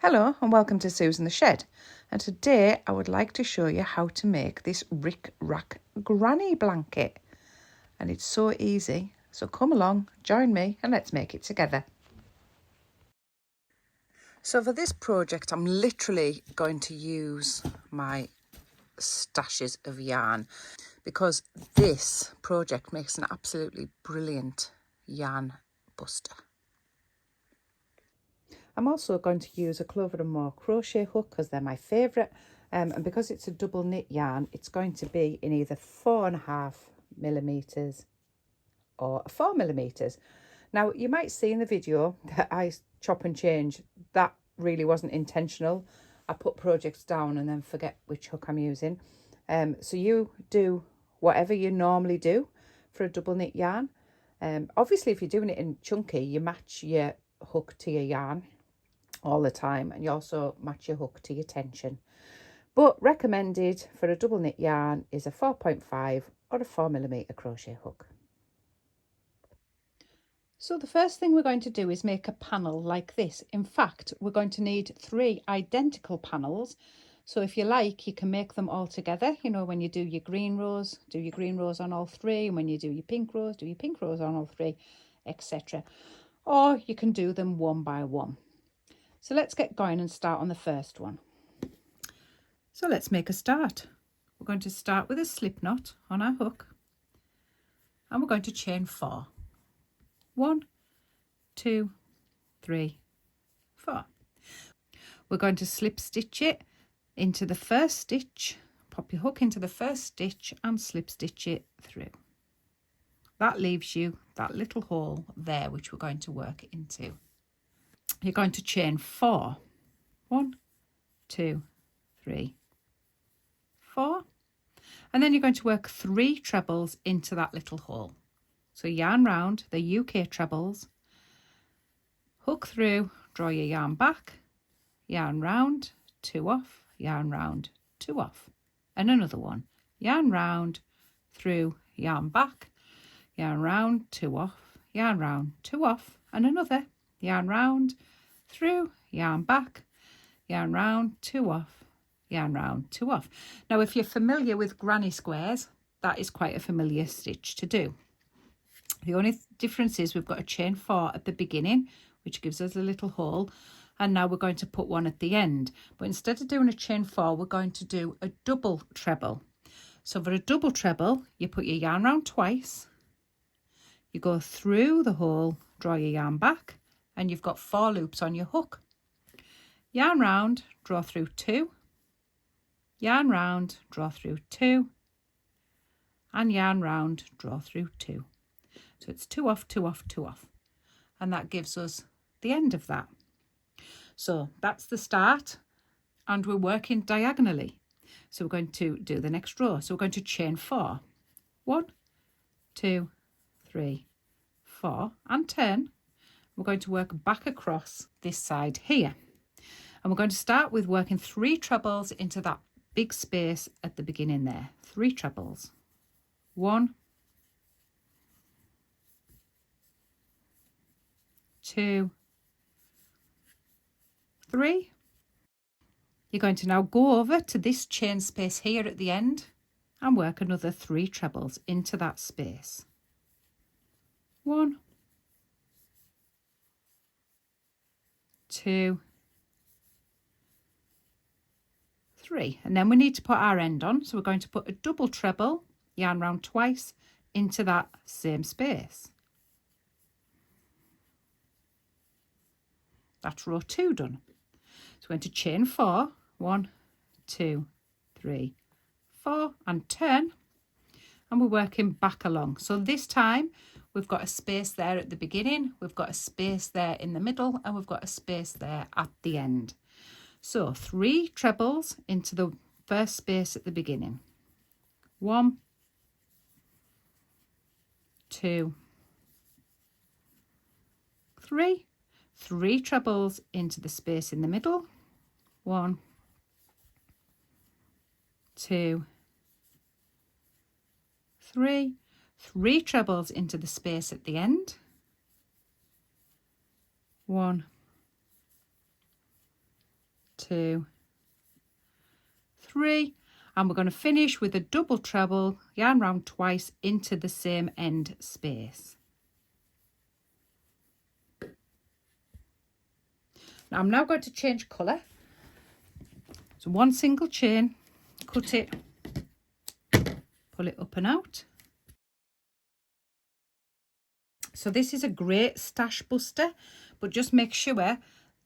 Hello and welcome to Susan the Shed, and today I would like to show you how to make this RicRac granny blanket, and it's so easy, so come along, join me and let's make it together. So for this project I'm literally going to use my stashes of yarn because this project makes an absolutely brilliant yarn buster. I'm also going to use a Clover & More crochet hook because they're my favourite, and because it's a double knit yarn, it's going to be in either 4.5mm or 4mm. Now you might see in the video that I chop and change. That really wasn't intentional. I put projects down and then forget which hook I'm using. So you do whatever you normally do for a double knit yarn. Obviously if you're doing it in chunky, you match your hook to your yarn all the time, and you also match your hook to your tension. But recommended for a double knit yarn is a 4.5 or a 4mm crochet hook. So the first thing we're going to do is make a panel like this. In fact, we're going to need 3 identical panels. So if you like, you can make them all together. You know, when you do your green rows, do your green rows on all 3, and when you do your pink rows, do your pink rows on all 3, etc. Or you can do them one by one. So let's get going and start on the first one. So let's make a start. We're going to start with a slip knot on our hook, and we're going to chain 4. 1, 2, 3, 4. We're going to slip stitch it into the first stitch, pop your hook into the first stitch and slip stitch it through. That leaves you that little hole there which we're going to work into. You're going to chain 4. 1, 2, 3, 4, and then you're going to work 3 trebles into that little hole. So yarn round the UK trebles, hook through, draw your yarn back, yarn round, 2 off, yarn round, 2 off, and another one, yarn round, through, yarn back, yarn round, 2 off, yarn round, 2 off, and another, yarn round, through, yarn back, yarn round, 2 off, yarn round, 2 off. Now if you're familiar with granny squares, that is quite a familiar stitch to do. The only difference is we've got a chain 4 at the beginning, which gives us a little hole, and now we're going to put one at the end. But instead of doing a chain 4, we're going to do a double treble. So for a double treble, you put your yarn round twice, you go through the hole, draw your yarn back, and you've got 4 loops on your hook. Yarn round, draw through 2, yarn round, draw through 2, and yarn round, draw through 2. So it's 2 off, 2 off, 2 off, and that gives us the end of that. So that's the start, and we're working diagonally. So we're going to do the next row. So we're going to chain 4. 1, 2, 3, 4, and turn. We're going to work back across this side here, and we're going to start with working 3 trebles into that big space at the beginning there. 3 trebles. 1, 2, 3. You're going to now go over to this chain space here at the end and work another 3 trebles into that space. 1, 2, 3, and then we need to put our end on, so we're going to put a double treble, yarn round twice, into that same space. That's row 2 done. So we're going to chain 4, 1, 2, 3, 4, and turn, and we're working back along. So this time we've got a space there at the beginning, we've got a space there in the middle, and we've got a space there at the end. So 3 trebles into the first space at the beginning. 1, 2, 3. 3 trebles into the space in the middle. 1, 2, 3. 3 trebles into the space at the end. 1, 2, 3, and we're going to finish with a double treble, yarn round twice into the same end space. Now I'm now going to change colour. So one single chain, cut it, pull it up and out. So this is a great stash buster, but just make sure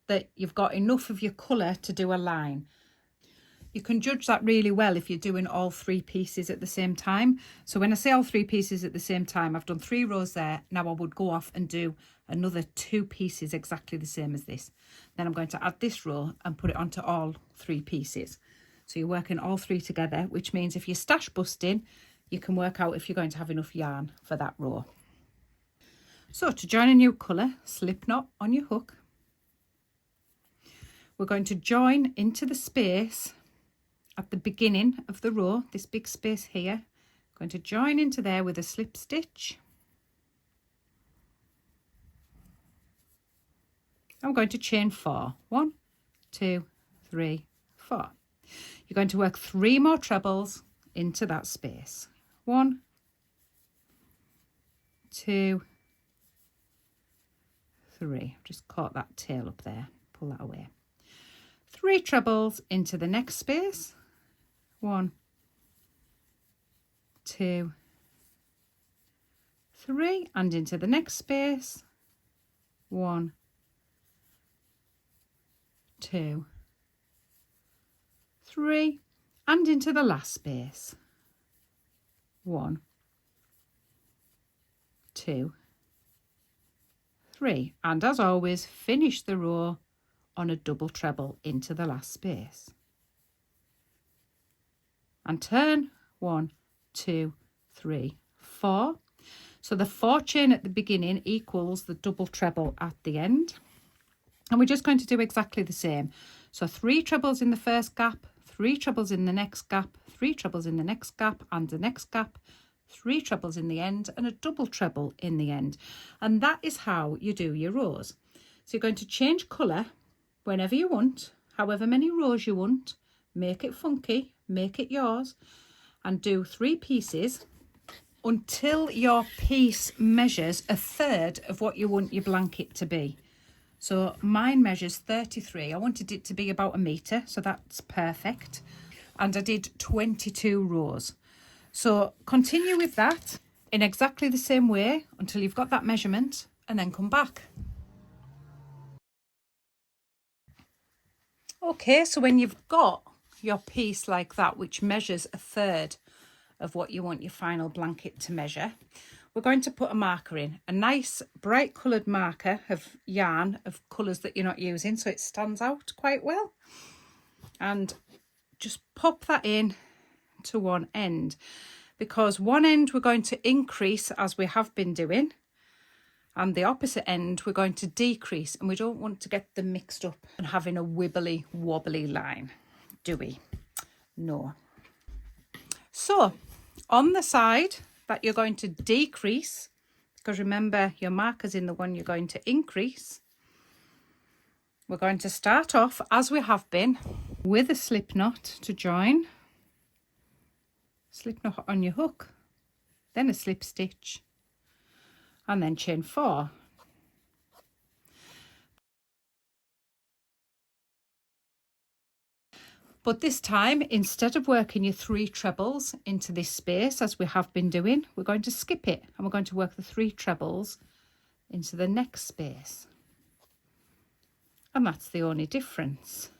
that you've got enough of your colour to do a line. You can judge that really well if you're doing all 3 pieces at the same time. So when I say all 3 pieces at the same time, I've done 3 rows there. Now I would go off and do another 2 pieces exactly the same as this. Then I'm going to add this row and put it onto all 3 pieces. So you're working all 3 together, which means if you're stash busting, you can work out if you're going to have enough yarn for that row. So to join a new colour, slip knot on your hook. We're going to join into the space at the beginning of the row, this big space here. Going to join into there with a slip stitch. I'm going to chain 4. 1, 2, 3, 4. You're going to work 3 more trebles into that space. 1, 2, 3. I've just caught that tail up there. Pull that away. 3 trebles into the next space. 1, 2, 3, and into the next space. 1, 2, 3, and into the last space. 1, 2, 3, and as always, finish the row on a double treble into the last space. And turn 1, 2, 3, 4. So the 4 chain at the beginning equals the double treble at the end. And we're just going to do exactly the same. So 3 trebles in the first gap, 3 trebles in the next gap, 3 trebles in the next gap and the next gap, 3 trebles in the end and a double treble in the end. And that is how you do your rows. So you're going to change colour whenever you want, however many rows you want, make it funky, make it yours, and do 3 pieces until your piece measures a third of what you want your blanket to be. So mine measures 33. I wanted it to be about 1 metre, so that's perfect. And I did 22 rows. So continue with that in exactly the same way until you've got that measurement, and then come back. Okay, so when you've got your piece like that, which measures a third of what you want your final blanket to measure, we're going to put a marker in, a nice bright coloured marker of yarn of colours that you're not using, so it stands out quite well. And just pop that in to one end, because one end we're going to increase as we have been doing, and the opposite end we're going to decrease, and we don't want to get them mixed up and having a wibbly wobbly line, do we? No. So on the side that you're going to decrease, because remember your marker's in the one you're going to increase, we're going to start off as we have been with a slip knot to join, slip knot on your hook, then a slip stitch, and then chain 4. But this time, instead of working your 3 trebles into this space as we have been doing, we're going to skip it and we're going to work the 3 trebles into the next space. And that's the only difference.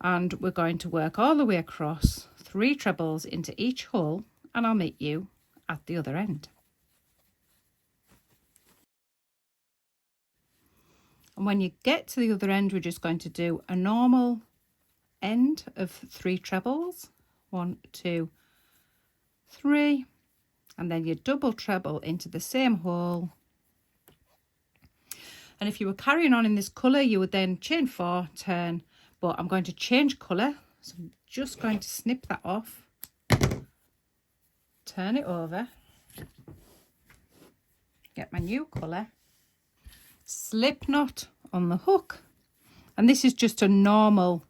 And we're going to work all the way across 3 trebles into each hole, and I'll meet you at the other end. And when you get to the other end, we're just going to do a normal end of 3 trebles. 1, 2, 3. And then you double treble into the same hole. And if you were carrying on in this colour, you would then chain 4, turn. But I'm going to change colour. So I'm just going to snip that off. Turn it over. Get my new colour, slip knot on the hook, and this is just a normal,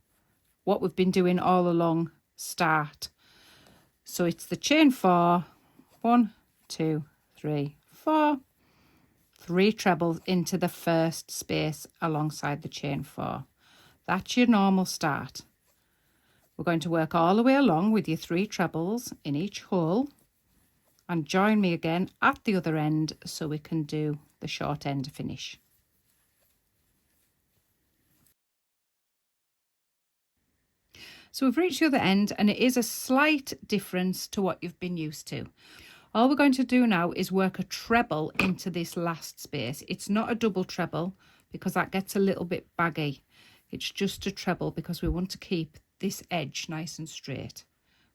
what we've been doing all along, start. So it's the chain 4, 1, 2, 3, 4, 3 trebles into the first space alongside the chain 4. That's your normal start. We're going to work all the way along with your 3 trebles in each hole, and join me again at the other end so we can do the short end finish. So we've reached the other end, and it is a slight difference to what you've been used to. All we're going to do now is work a treble into this last space. It's not a double treble because that gets a little bit baggy. It's just a treble because we want to keep this edge nice and straight.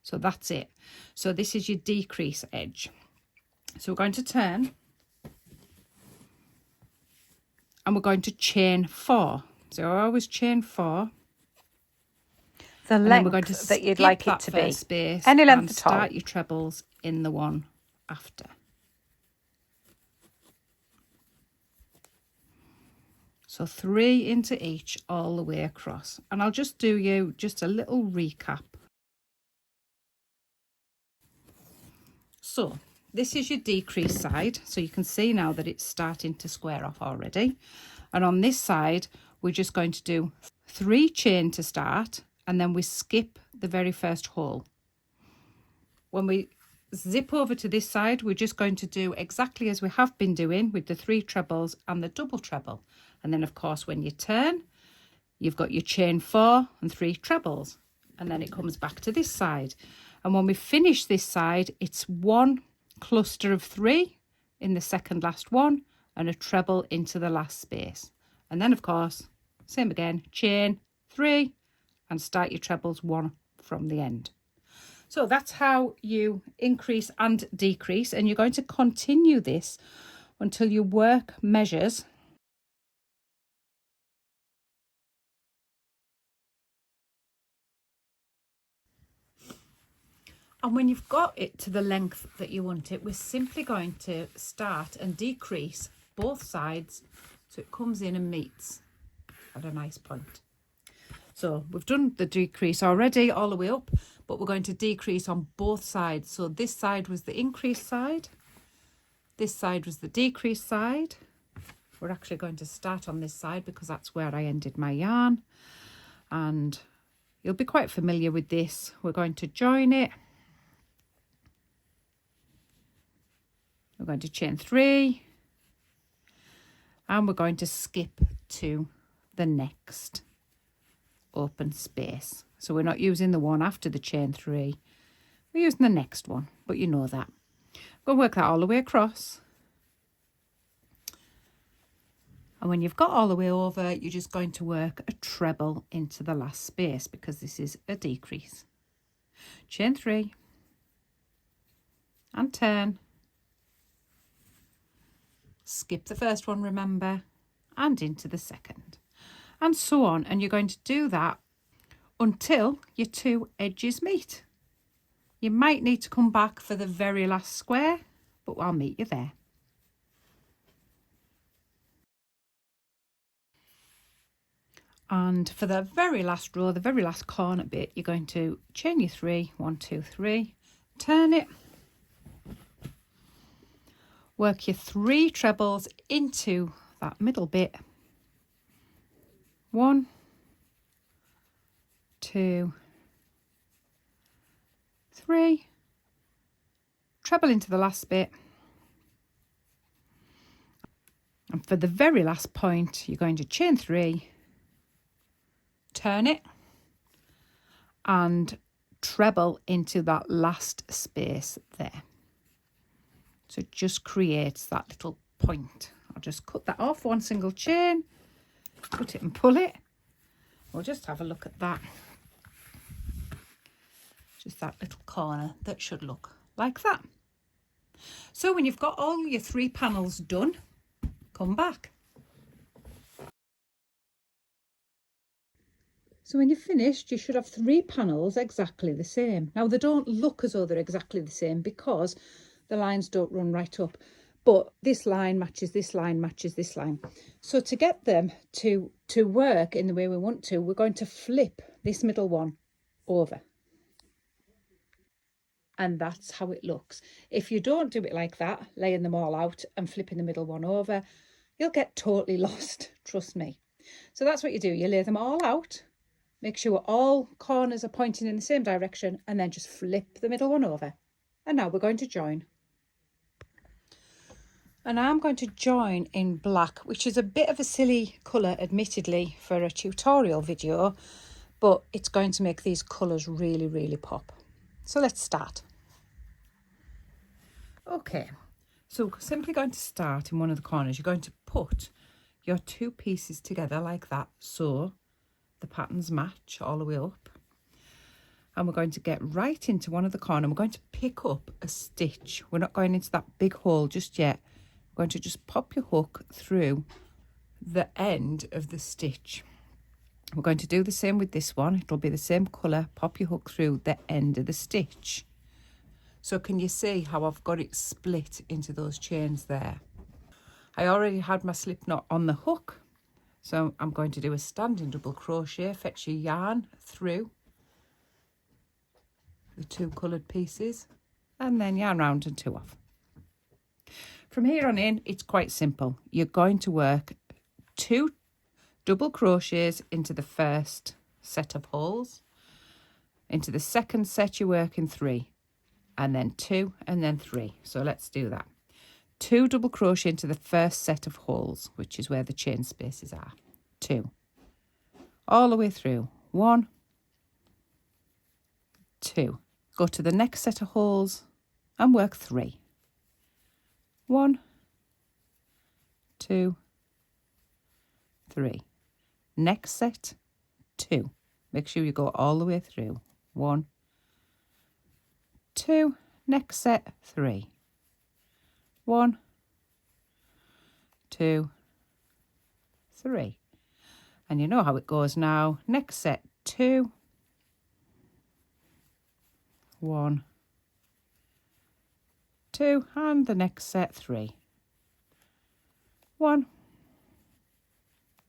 So that's it. So this is your decrease edge. So we're going to turn, and we're going to chain 4. So I always chain 4. The length that you'd like it to be. Space any length and at all. Start your trebles in the one after. So 3 into each all the way across. And I'll just do you just a little recap. So this is your decrease side. So you can see now that it's starting to square off already. And on this side, we're just going to do 3 chain to start, and then we skip the very first hole. When we zip over to this side, we're just going to do exactly as we have been doing with the 3 trebles and the double treble. And then of course when you turn, you've got your chain 4 and 3 trebles, and then it comes back to this side. And when we finish this side, it's 1 cluster of 3 in the second last one and a treble into the last space. And then of course, same again, chain 3 and start your trebles 1 from the end. So that's how you increase and decrease, and you're going to continue this until your work measures and when you've got it to the length that you want it, we're simply going to start and decrease both sides so it comes in and meets at a nice point. So we've done the decrease already all the way up, but we're going to decrease on both sides. So this side was the increase side, this side was the decrease side. We're actually going to start on this side because that's where I ended my yarn, and you'll be quite familiar with this. We're going to join it. We're going to chain 3, and we're going to skip to the next open space. So we're not using the one after the chain 3, we're using the next one, but you know that. We'll work that all the way across, and when you've got all the way over, you're just going to work a treble into the last space because this is a decrease. Chain 3 and turn, skip the first one, remember, and into the second, and so on. And you're going to do that until your 2 edges meet. You might need to come back for the very last square, but I'll meet you there. And for the very last row, the very last corner bit, you're going to chain your 3, 1, 2, 3, turn it, work your 3 trebles into that middle bit, 1, 2, 3, treble into the last bit, and for the very last point, you're going to chain 3, turn it, and treble into that last space there. So it just creates that little point. I'll just cut that off, 1 single chain, put it and pull it. We'll just have a look at that. Just that little corner that should look like that. So when you've got all your 3 panels done, come back. So when you're finished, you should have 3 panels exactly the same. Now they don't look as though they're exactly the same because the lines don't run right up, but this line matches this line, matches this line. So to get them to work in the way we want to, we're going to flip this middle one over. And that's how it looks. If you don't do it like that, laying them all out and flipping the middle one over, you'll get totally lost, trust me. So that's what you do. You lay them all out, make sure all corners are pointing in the same direction, and then just flip the middle one over. And now we're going to join. And I'm going to join in black, which is a bit of a silly colour, admittedly, for a tutorial video, but it's going to make these colours really, really pop. So let's start. Okay, so we're simply going to start in one of the corners. You're going to put your two pieces together like that, so the patterns match all the way up. And we're going to get right into one of the corners. We're going to pick up a stitch. We're not going into that big hole just yet. We're going to just pop your hook through the end of the stitch. We're going to do the same with this one. It'll be the same colour. Pop your hook through the end of the stitch. So can you see how I've got it split into those chains there? I already had my slip knot on the hook, so I'm going to do a standing double crochet, fetch your yarn through the two coloured pieces, and then yarn round and two off. From here on in, it's quite simple. You're going to work 2 double crochets into the first set of holes. Into the second set, you're working 3, and then 2, and then 3. So let's do that. 2 double crochet into the first set of holes, which is where the chain spaces are. 2. All the way through. 1, 2. Go to the next set of holes and work 3. 1, 2, 3. Next set, 2. Make sure you go all the way through. 1, 2. Next set, 3. 1, 2, 3. And you know how it goes now. Next set, 2. 1, 2, and the next set, 3. 1,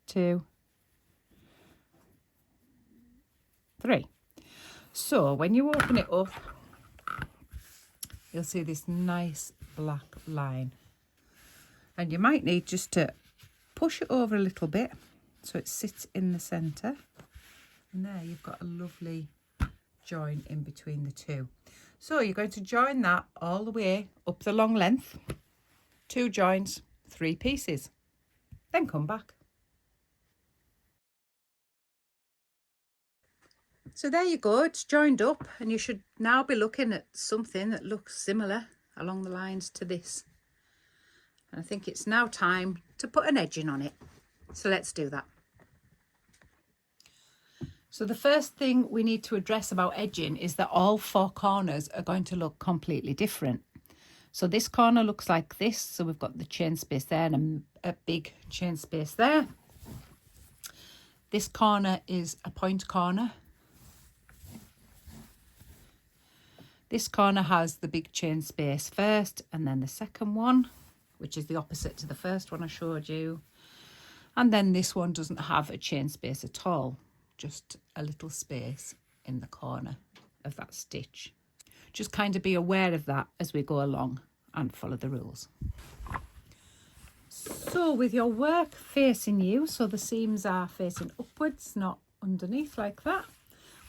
2, 3. So when you open it up, you'll see this nice black line, and you might need just to push it over a little bit so it sits in the centre, and there you've got a lovely join in between the two. So you're going to join that all the way up the long length, 2 joins, 3 pieces, then come back. So there you go, it's joined up, and you should now be looking at something that looks similar along the lines to this. And I think it's now time to put an edging on it. So let's do that. So the first thing we need to address about edging is that all 4 corners are going to look completely different. So this corner looks like this. So we've got the chain space there and a big chain space there. This corner is a point corner. This corner has the big chain space first, and then the second one, which is the opposite to the first one I showed you. And then this one doesn't have a chain space at all, just a little space in the corner of that stitch. Just kind of be aware of that as we go along and follow the rules. So with your work facing you, so the seams are facing upwards, not underneath like that,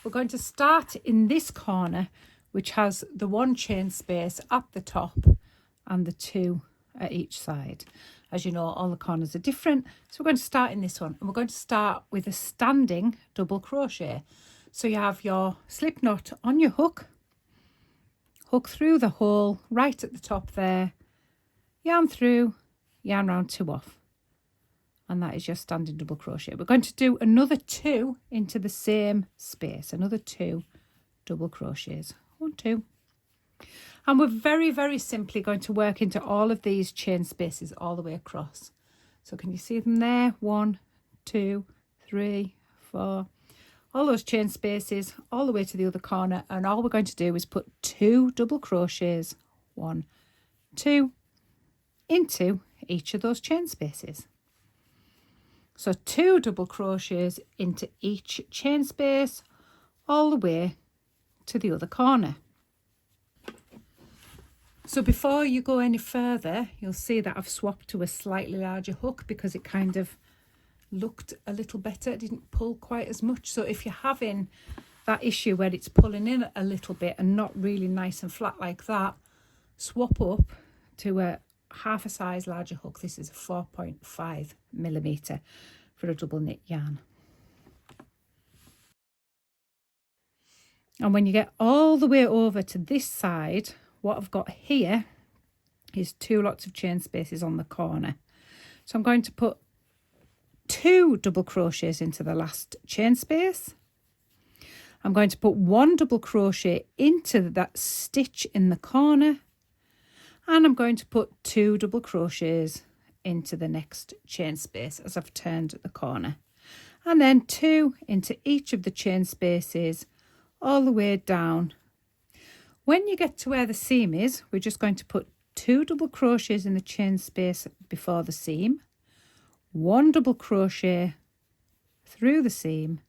we're going to start in this corner, which has the 1 chain space at the top and the 2 at each side. As you know, all the corners are different. So we're going to start in this one, and we're going to start with a standing double crochet. So you have your slip knot on your hook, hook through the hole right at the top there, yarn through, yarn round 2 off. And that is your standing double crochet. We're going to do another 2 into the same space, another 2 double crochets. 1, 2, and we're very, very simply going to work into all of these chain spaces all the way across. So can you see them there? 1, 2, 3, 4, all those chain spaces all the way to the other corner, and all we're going to do is put 2 double crochets, 1, 2, into each of those chain spaces. So 2 double crochets into each chain space all the way to the other corner. So before you go any further, you'll see that I've swapped to a slightly larger hook because it kind of looked a little better. It didn't pull quite as much. So if you're having that issue where it's pulling in a little bit and not really nice and flat like that, swap up to a half a size larger hook. This is a 4.5mm for a double knit yarn. And when you get all the way over to this side, what I've got here is 2 lots of chain spaces on the corner. So I'm going to put 2 double crochets into the last chain space. I'm going to put 1 double crochet into that stitch in the corner, and I'm going to put 2 double crochets into the next chain space as I've turned the corner, and then 2 into each of the chain spaces all the way down. When you get to where the seam is, we're just going to put 2 double crochets in the chain space before the seam, 1 double crochet through the seam,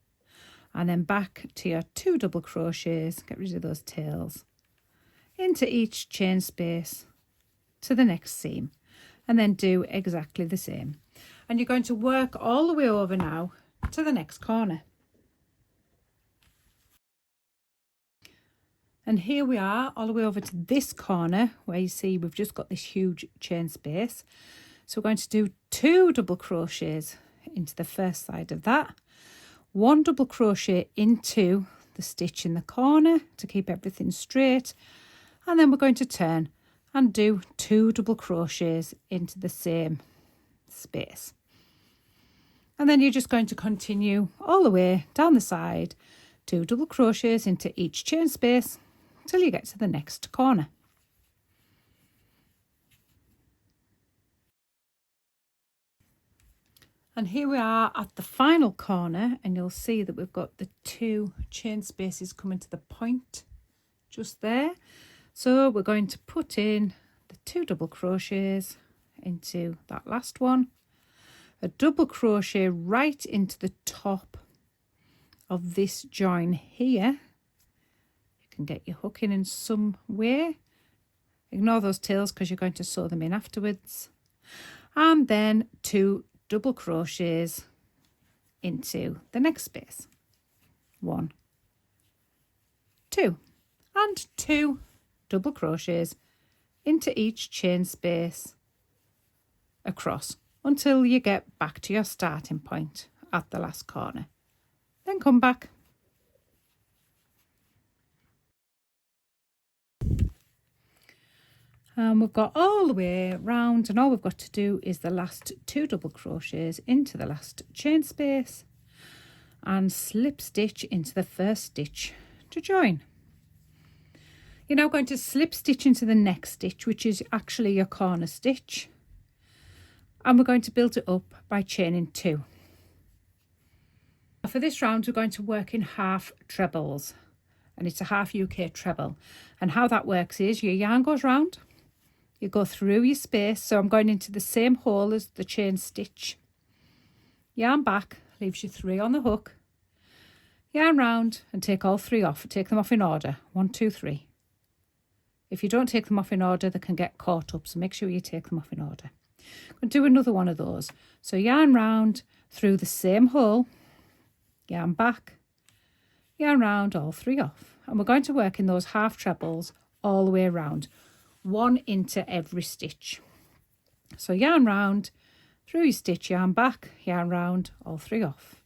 and then back to your 2 double crochets, get rid of those tails, into each chain space to the next seam, and then do exactly the same. And you're going to work all the way over now to the next corner. And here we are all the way over to this corner where you see we've just got this huge chain space. So we're going to do 2 double crochets into the first side of that, 1 double crochet into the stitch in the corner to keep everything straight, and then we're going to turn and do 2 double crochets into the same space. And then you're just going to continue all the way down the side, 2 double crochets into each chain space till you get to the next corner. And here we are at the final corner, and you'll see that we've got the 2 chain spaces coming to the point just there. So we're going to put in the 2 double crochets into that last one, a double crochet right into the top of this join here. You can get your hook in some way. Ignore those tails because you're going to sew them in afterwards. And then 2 double crochets into the next space. 1, 2, and 2 double crochets into each chain space across until you get back to your starting point at the last corner. Then come back. And we've got all the way round, and all we've got to do is the last 2 double crochets into the last chain space and slip stitch into the first stitch to join. You're now going to slip stitch into the next stitch, which is actually your corner stitch, and we're going to build it up by chaining 2. For this round, we're going to work in half trebles, and it's a half UK treble. And how that works is your yarn goes round, you go through your space, so I'm going into the same hole as the chain stitch, yarn back, leaves you 3 on the hook, yarn round and take all 3 off. Take them off in order, 1, 2, 3. If you don't take them off in order, they can get caught up, so make sure you take them off in order. I'm going to do another one of those. So yarn round through the same hole, yarn back, yarn round, all 3 off, and we're going to work in those half trebles all the way around, 1 into every stitch. So yarn round through your stitch, yarn back, yarn round, all 3 off,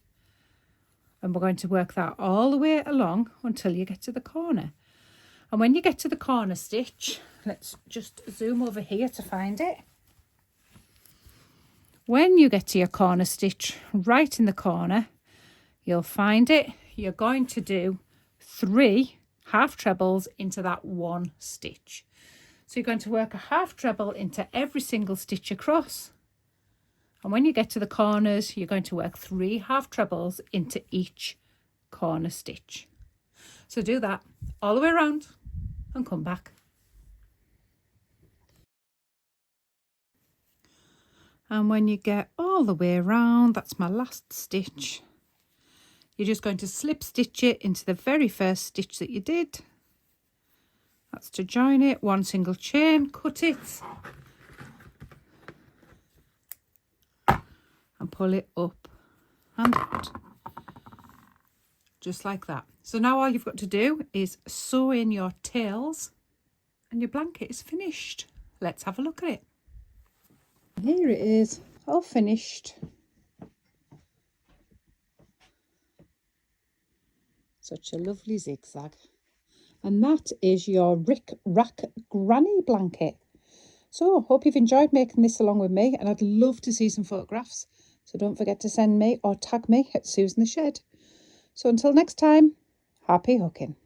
and we're going to work that all the way along until you get to the corner. And when you get to the corner stitch, let's just zoom over here to find it. When you get to your corner stitch right in the corner, you'll find it. You're going to do 3 half trebles into that 1 stitch. So you're going to work a half treble into every single stitch across. And when you get to the corners, you're going to work 3 half trebles into each corner stitch. So do that all the way around and come back. And when you get all the way around, that's my last stitch, you're just going to slip stitch it into the very first stitch that you did. That's to join it, one single chain, cut it and pull it up and out, just like that. So now all you've got to do is sew in your tails and your blanket is finished. Let's have a look at it. Here it is, all finished. Such a lovely zigzag. And that is your RicRac granny blanket. So hope you've enjoyed making this along with me, and I'd love to see some photographs. So don't forget to send me or tag me at Susan the Shed. So until next time, happy hooking.